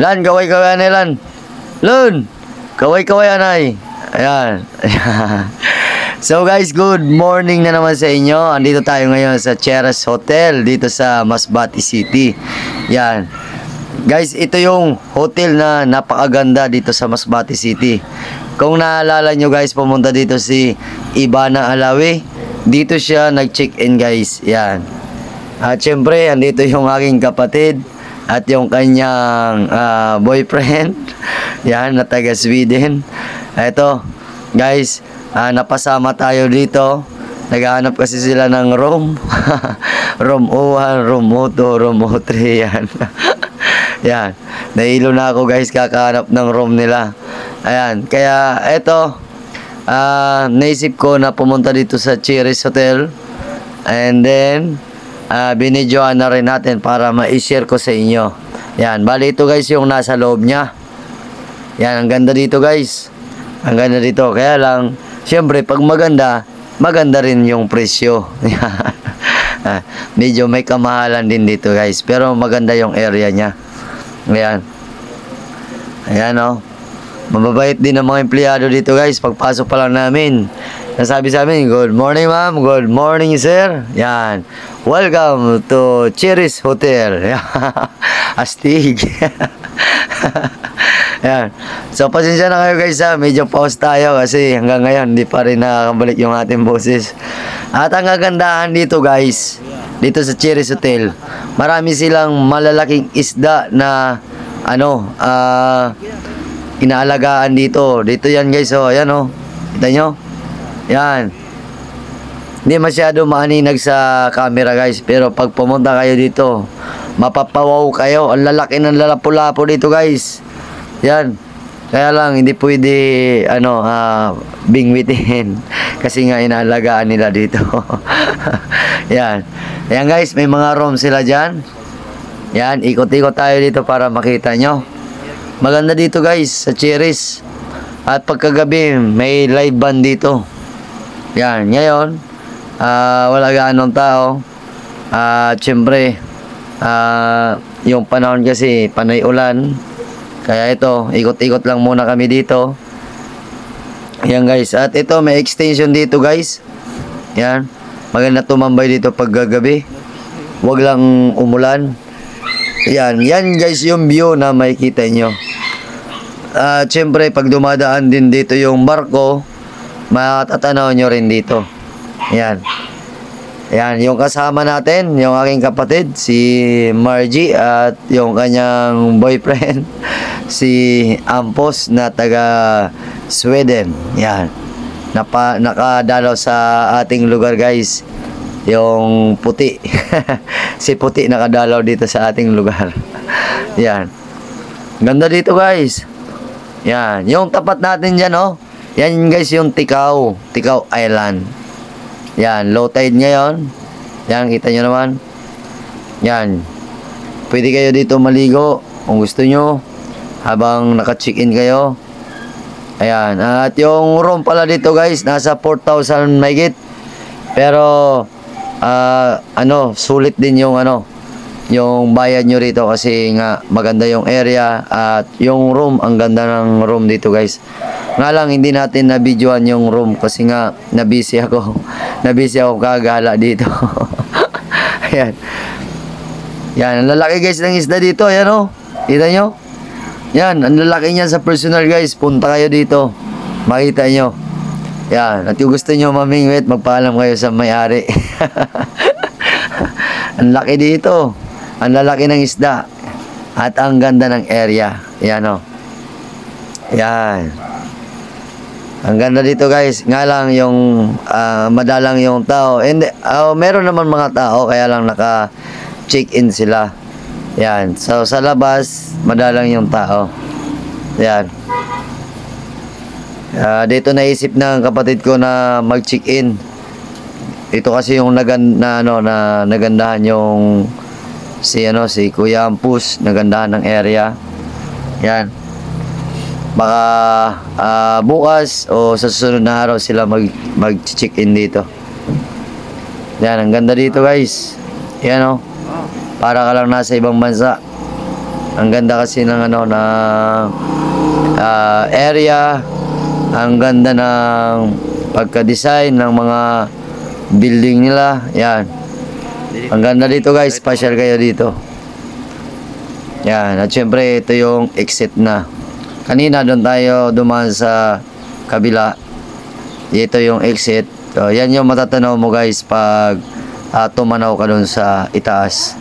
Lan, kaway-kaway anay, Lan. Lun, kaway-kaway anay. Ayan. So guys, good morning na naman sa inyo. Andito tayo ngayon sa Cheras Hotel dito sa Masbate City. Yan. Guys, ito yung hotel na napakaganda dito sa Masbate City. Kung naalala nyo guys, pumunta dito si Ivana Alawi. Dito siya nag-check-in guys. Yan. At syempre, andito yung aking kapatid at yung kanyang boyfriend. Yan, na taga Sweden. Ito, guys, napasama tayo dito. Naghahanap kasi sila ng room. Room 01, room 02, room 03. Yan. Yan. Nahilo na ako guys, kakahanap ng room nila. Ayan. Kaya, ito, naisip ko na pumunta dito sa Cheras Hotel. And then, binidyoan na rin natin para ma-share ko sa inyo. Yan. Bali ito guys yung nasa loob niya. Yan. Ang ganda dito guys. Ang ganda dito. Kaya lang, syempre, pag maganda, maganda rin yung presyo. Medyo may kamahalan din dito guys. Pero maganda yung area niya. Ayan. Ayan o. Mababait din ang mga empleyado dito guys. Pagpasok pa lang namin, nasabi sa amin, good morning ma'am, good morning sir. Yan. Welcome to Cheras Hotel. Astig. Yan. So pasensya na kayo guys ha. Medyo pause tayo kasi hanggang ngayon hindi pa rin nakakabalik yung ating boses. At ang kagandahan dito guys, dito sa Cheras Hotel, marami silang malalaking isda na inaalagaan dito. Dito yan guys, oh, ayan oh. Kita nyo? Yan. Hindi masyado maaninag sa camera guys, pero pag pumunta kayo dito, mapapawaw kayo. Ang lalaki ng lalapo-lapo dito guys. Yan. Kaya lang hindi pwede bingwitin kasi nga inaalagaan nila dito. Yan. Ayan guys, may mga room sila dyan. Yan, ikot-ikot tayo dito para makita nyo. Maganda dito guys sa Cheras. At pagkagabi may live band dito. Yan, ngayon wala gaanong tao. Siyempre yung panahon kasi panay ulan. Kaya ito, ikot-ikot lang muna kami dito. Yan guys. At ito, may extension dito guys. Yan. Maganda tumambay dito paggagabi. Huwag lang umulan. Yan. Yan guys yung view na makikita nyo. Siyempre, pag dumadaan din dito yung barko, matatanaw nyo rin dito. Yan. Yan. Yung kasama natin, yung aking kapatid, si Margie, at yung kanyang boyfriend, si Ampos, na taga Sweden. Yan. Nakadalaw sa ating lugar guys. Yung puti. Si puti nakadalaw dito sa ating lugar. Yan. Ganda dito guys. Yan. Yung tapat natin dyan oh. Yan guys yung Ticao Island. Yan. Low tide ngayon. Yan. Kita nyo naman. Yan. Pwede kayo dito maligo kung gusto nyo habang naka-check-in kayo. Ayan. At yung room pala dito guys, nasa 4,000 mahigit. Pero sulit din yung yung bayad nyo rito kasi nga maganda yung area at yung room, ang ganda ng room dito guys. Nga lang hindi natin na-videoan yung room kasi nga nabisi ako kagala dito. Ayan. Yan, ang lalaki guys ng isda dito. Ayan o, kita nyo? Yan, ang lalaki niya sa personal guys. Punta kayo dito, makita nyo. Yan, at yung gusto nyo mamingwit, magpaalam kayo sa may-ari. Ang laki dito. Ang lalaki ng isda. At ang ganda ng area. Yan o. Yan. Ang ganda dito guys. Nga lang yung madalang yung tao. And, meron naman mga tao, kaya lang naka-check-in sila. Yan. So, sa labas, madalang yung tao. Yan. Dito naisip ng kapatid ko na mag-check-in. Ito kasi yung nagandahan yung si Kuya Ampus, nagandahan ng area. Yan. Baka bukas o sa susunod na araw sila mag-check-in dito. Yan, ang ganda dito guys. Yan o. Para ka lang nasa ibang bansa. Ang ganda kasi ng ano ng area, ang ganda ng pagka-design ng mga building nila. Yan. Ang ganda dito guys, special kayo dito. Yan, at syempre ito yung exit na. Kanina doon tayo dumaan sa kabila. Ito yung exit. So, yan yung matatanaw mo guys pag tumanaw ka doon sa itaas.